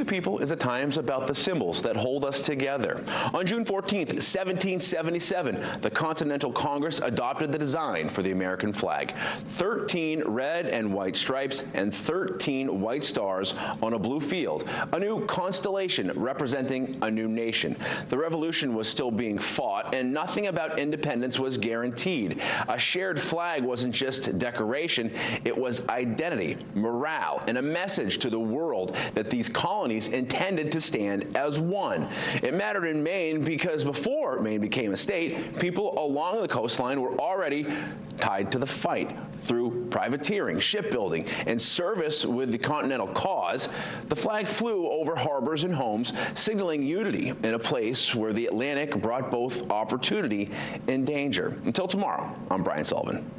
to people is at times about the symbols that hold us together. On June 14th, 1777, the Continental Congress adopted the design for the American flag. 13 red and white stripes and 13 white stars on a blue field, a new constellation representing a new nation. The revolution was still being fought, and nothing about independence was guaranteed. A shared flag wasn't just decoration, it was identity, morale, and a message to the world that these colonies intended to stand as one. It mattered in Maine because before Maine became a state, people along the coastline were already tied to the fight through privateering, shipbuilding, and service with the Continental cause. The flag flew over harbors and homes, signaling unity in a place where the Atlantic brought both opportunity and danger. Until tomorrow, I'm Brian Sullivan.